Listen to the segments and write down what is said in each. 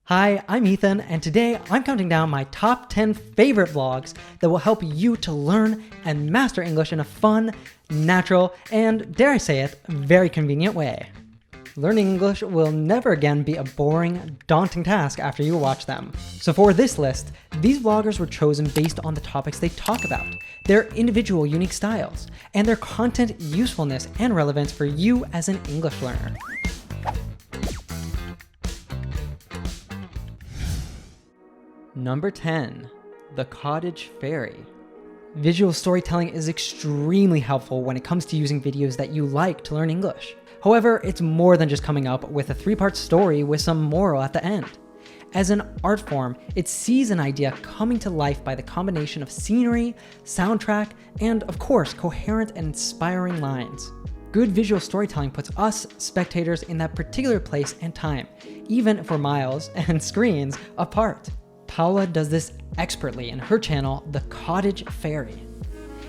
Hi, I'm Ethan, and today I'm counting down my top 10 favorite vlogs that will help you to learn and master English in a fun, natural, and, dare I say it, very convenient way. Learning English will never again be a boring, daunting task after you watch them. So for this list, these vloggers were chosen based on the topics they talk about, their individual unique styles, and their content usefulness and relevance for you as an English learner. Number 10. The Cottage Fairy. Visual storytelling is extremely helpful when it comes to using videos that you like to learn English. However, it's more than just coming up with a 3-part story with some moral at the end. As an art form, it sees an idea coming to life by the combination of scenery, soundtrack, and of course, coherent and inspiring lines. Good visual storytelling puts us, spectators, in that particular place and time, even if we're miles and screens apart. Paula does this expertly in her channel, The Cottage Fairy.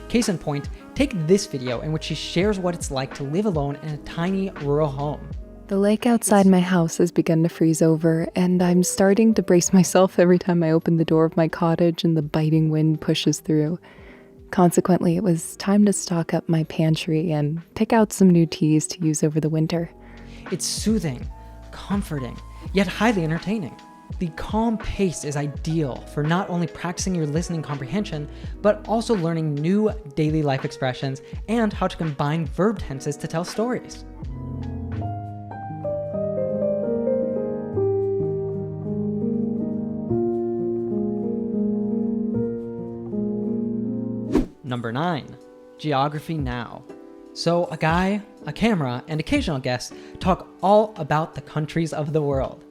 Case in point, take this video in which she shares what it's like to live alone in a tiny rural home. The lake outside my house has begun to freeze over, and I'm starting to brace myself every time I open the door of my cottage and the biting wind pushes through. Consequently, it was time to stock up my pantry and pick out some new teas to use over the winter. It's soothing, comforting, yet highly entertaining. The calm pace is ideal for not only practicing your listening comprehension, but also learning new daily life expressions and how to combine verb tenses to tell stories. Number 9. Geography Now. So a guy, a camera, and occasional guests talk all about the countries of the world.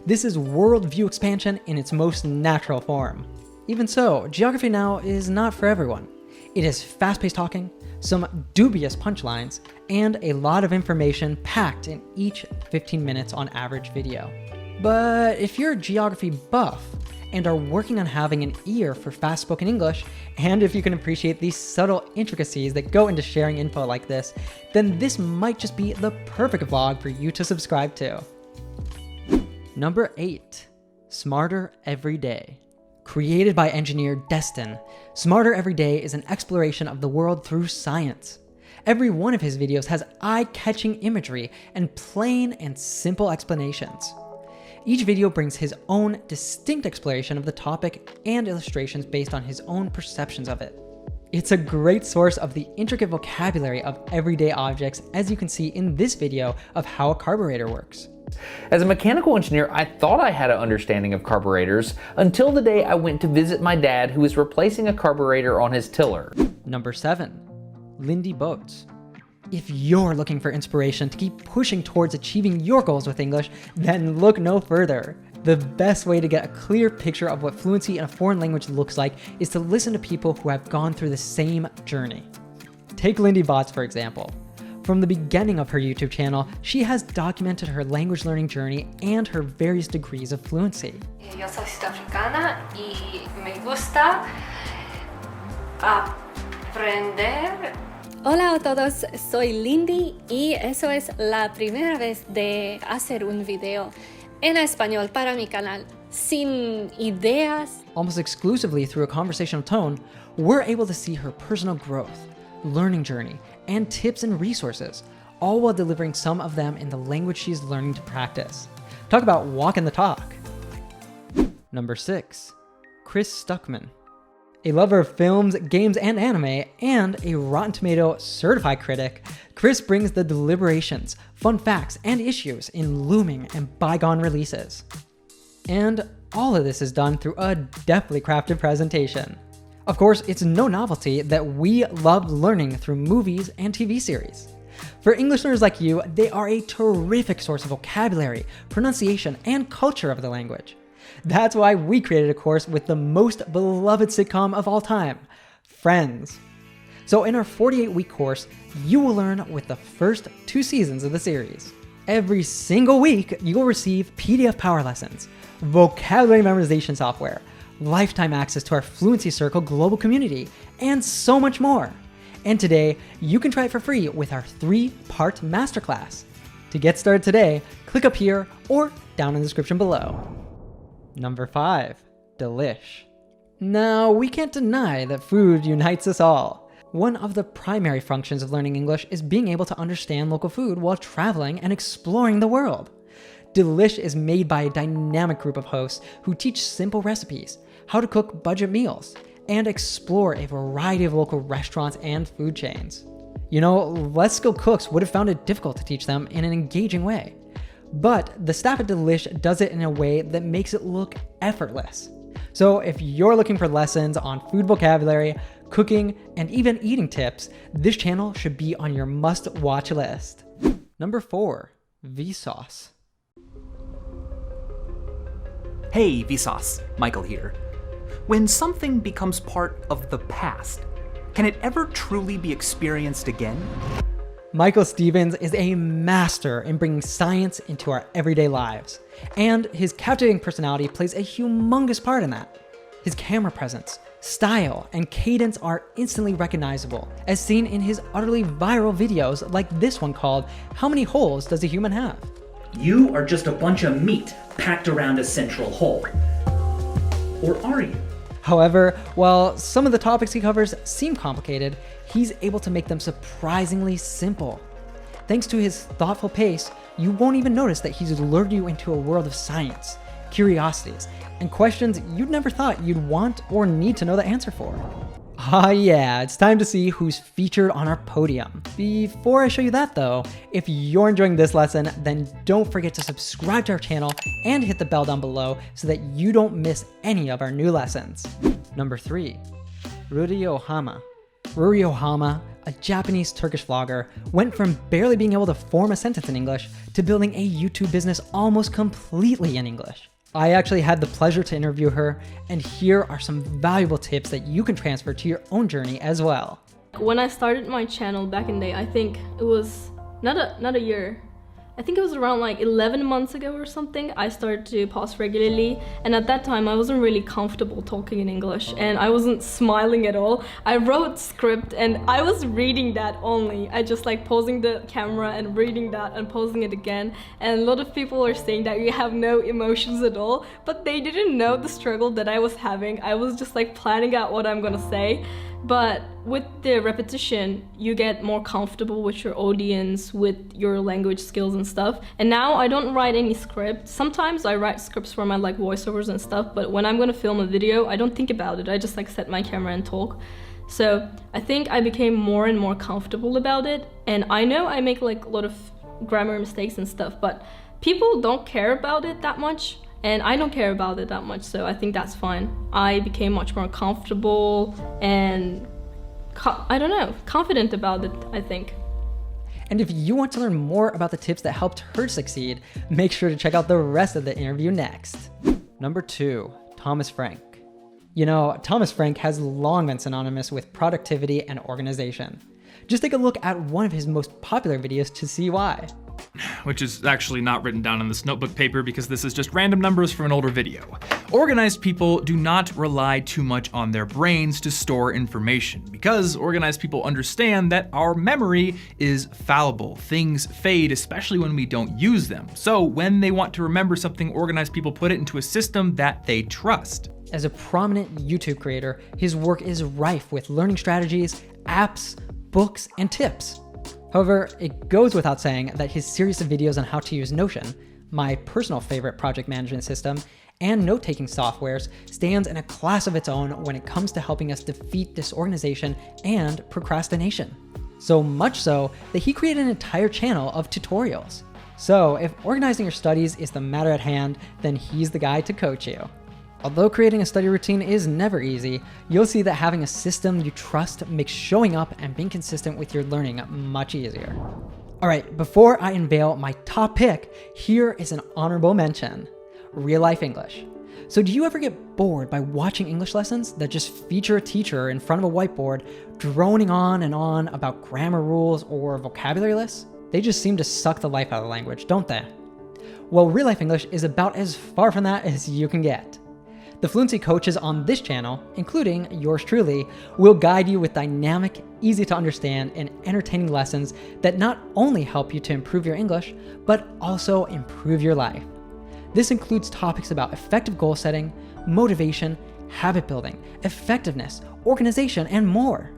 This is worldview expansion in its most natural form. Even so, Geography Now is not for everyone. It is fast-paced talking, some dubious punchlines, and a lot of information packed in each 15 minutes on average video. But if you're a geography buff and are working on having an ear for fast-spoken English, and if you can appreciate the subtle intricacies that go into sharing info like this, then this might just be the perfect vlog for you to subscribe to. Number 8. Smarter Every Day. Created by engineer Destin, Smarter Every Day is an exploration of the world through science. Every one of his videos has eye-catching imagery and plain and simple explanations. Each video brings his own distinct exploration of the topic and illustrations based on his own perceptions of it. It's a great source of the intricate vocabulary of everyday objects, as you can see in this video of how a carburetor works. As a mechanical engineer, I thought I had an understanding of carburetors until the day I went to visit my dad who was replacing a carburetor on his tiller. Number 7. Lindie Botes. If you're looking for inspiration to keep pushing towards achieving your goals with English, then look no further. The best way to get a clear picture of what fluency in a foreign language looks like is to listen to people who have gone through the same journey. Take Lindie Botes, for example. From the beginning of her YouTube channel, she has documented her language learning journey and her various degrees of fluency. Yo soy sudafricana y me gusta aprender. Hola a todos, soy Lindie y eso es la primera vez de hacer un video en español para mi canal, sin ideas. Almost exclusively through a conversational tone, we're able to see her personal growth, learning journey, and tips and resources, all while delivering some of them in the language she's learning to practice. Talk about walking the talk. Number 6. Chris Stuckmann. A lover of films, games, and anime, and a Rotten Tomato certified critic, Chris brings the deliberations, fun facts, and issues in looming and bygone releases. And all of this is done through a deftly crafted presentation. Of course, it's no novelty that we love learning through movies and TV series. For English learners like you, they are a terrific source of vocabulary, pronunciation, and culture of the language. That's why we created a course with the most beloved sitcom of all time, Friends. So in our 48-week course, you will learn with the first 2 seasons of the series. Every single week, you will receive PDF power lessons, vocabulary memorization software, lifetime access to our Fluency Circle global community, and so much more. And today, you can try it for free with our 3-part masterclass. To get started today, click up here or down in the description below. Number 5, Delish. Now, we can't deny that food unites us all. One of the primary functions of learning English is being able to understand local food while traveling and exploring the world. Delish is made by a dynamic group of hosts who teach simple recipes, how to cook budget meals, and explore a variety of local restaurants and food chains. You know, less skilled cooks would have found it difficult to teach them in an engaging way. But the staff at Delish does it in a way that makes it look effortless. So if you're looking for lessons on food vocabulary, cooking, and even eating tips, this channel should be on your must-watch list. Number 4, Vsauce. Hey Vsauce, Michael here. When something becomes part of the past, can it ever truly be experienced again? Michael Stevens is a master in bringing science into our everyday lives, and his captivating personality plays a humongous part in that. His camera presence, style, and cadence are instantly recognizable, as seen in his utterly viral videos like this one called "How Many Holes Does a Human Have?" You are just a bunch of meat packed around a central hole. Or are you? However, while some of the topics he covers seem complicated, he's able to make them surprisingly simple. Thanks to his thoughtful pace, you won't even notice that he's lured you into a world of science, curiosities, and questions you'd never thought you'd want or need to know the answer for. Ah yeah, it's time to see who's featured on our podium. Before I show you that though, if you're enjoying this lesson, then don't forget to subscribe to our channel and hit the bell down below so that you don't miss any of our new lessons. Number 3, Ruri Ohama. Ruri Ohama, a Japanese Turkish vlogger, went from barely being able to form a sentence in English to building a YouTube business almost completely in English. I actually had the pleasure to interview her, and here are some valuable tips that you can transfer to your own journey as well. When I started my channel back in the day, I think it was not a year. I think it was around like 11 months ago or something, I started to post regularly, and at that time I wasn't really comfortable talking in English and I wasn't smiling at all. I wrote script and I was reading that only. I just like pausing the camera and reading that and pausing it again, and a lot of people are saying that you have no emotions at all, but they didn't know the struggle that I was having. I was just like planning out what I'm gonna say. But with the repetition, you get more comfortable with your audience, with your language skills and stuff. And now I don't write any script. Sometimes I write scripts for my like voiceovers and stuff, but when I'm gonna film a video, I don't think about it. I just like set my camera and talk. So I think I became more and more comfortable about it. And I know I make like a lot of grammar mistakes and stuff, but people don't care about it that much. And I don't care about it that much, so I think that's fine. I became much more comfortable and, confident about it, I think. And if you want to learn more about the tips that helped her succeed, make sure to check out the rest of the interview next. Number 2, Thomas Frank. You know, Thomas Frank has long been synonymous with productivity and organization. Just take a look at one of his most popular videos to see why. Which is actually not written down in this notebook paper because this is just random numbers from an older video. Organized people do not rely too much on their brains to store information because organized people understand that our memory is fallible. Things fade, especially when we don't use them. So when they want to remember something, organized people put it into a system that they trust. As a prominent YouTube creator, his work is rife with learning strategies, apps, books, and tips. However, it goes without saying that his series of videos on how to use Notion, my personal favorite project management system, and note-taking softwares stands in a class of its own when it comes to helping us defeat disorganization and procrastination. So much so that he created an entire channel of tutorials. So if organizing your studies is the matter at hand, then he's the guy to coach you. Although creating a study routine is never easy, you'll see that having a system you trust makes showing up and being consistent with your learning much easier. All right, before I unveil my top pick, here is an honorable mention, RealLife English. So do you ever get bored by watching English lessons that just feature a teacher in front of a whiteboard droning on and on about grammar rules or vocabulary lists? They just seem to suck the life out of the language, don't they? Well, RealLife English is about as far from that as you can get. The fluency coaches on this channel, including yours truly, will guide you with dynamic, easy to understand, and entertaining lessons that not only help you to improve your English, but also improve your life. This includes topics about effective goal setting, motivation, habit building, effectiveness, organization, and more.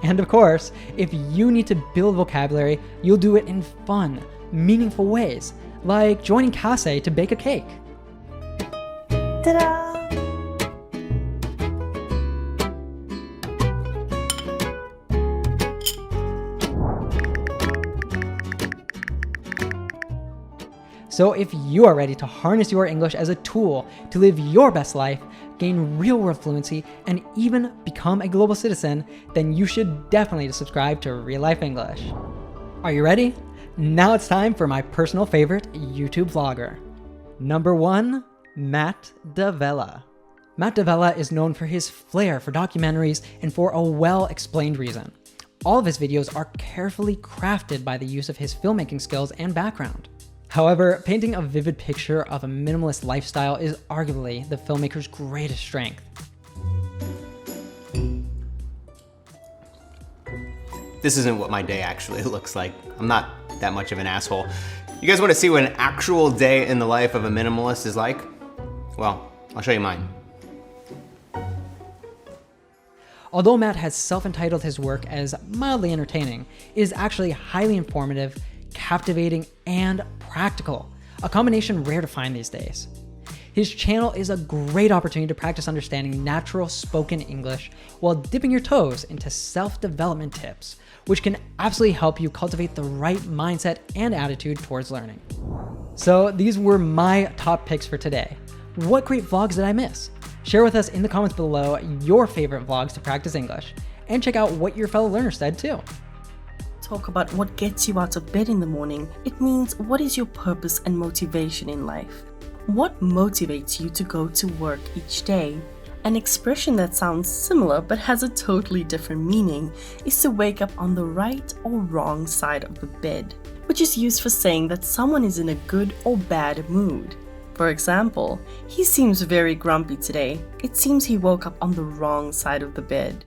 And of course, if you need to build vocabulary, you'll do it in fun, meaningful ways, like joining 𝗙𝗘𝗘𝗘 to bake a cake. Ta-da! So if you are ready to harness your English as a tool to live your best life, gain real-world fluency, and even become a global citizen, then you should definitely subscribe to RealLife English. Are you ready? Now it's time for my personal favorite YouTube vlogger. Number 1, 𝗙𝗲𝗏𝗏. 𝗙𝗲𝗏𝗏 is known for his flair for documentaries and for a well-explained reason. All of his videos are carefully crafted by the use of his filmmaking skills and background. However, painting a vivid picture of a minimalist lifestyle is arguably the filmmaker's greatest strength. This isn't what my day actually looks like. I'm not that much of an asshole. You guys want to see what an actual day in the life of a minimalist is like? Well, I'll show you mine. Although Matt has self-entitled his work as mildly entertaining, it is actually highly informative, captivating, and practical, a combination rare to find these days. His channel is a great opportunity to practice understanding natural spoken English while dipping your toes into self-development tips, which can absolutely help you cultivate the right mindset and attitude towards learning. So these were my top picks for today. What great vlogs did I miss? Share with us in the comments below your favorite vlogs to practice English, and check out what your fellow learners said too. Talk about what gets you out of bed in the morning. It means what is your purpose and motivation in life? What motivates you to go to work each day? An expression that sounds similar but has a totally different meaning is to wake up on the right or wrong side of the bed, which is used for saying that someone is in a good or bad mood. For example, he seems very grumpy today. It seems he woke up on the wrong side of the bed.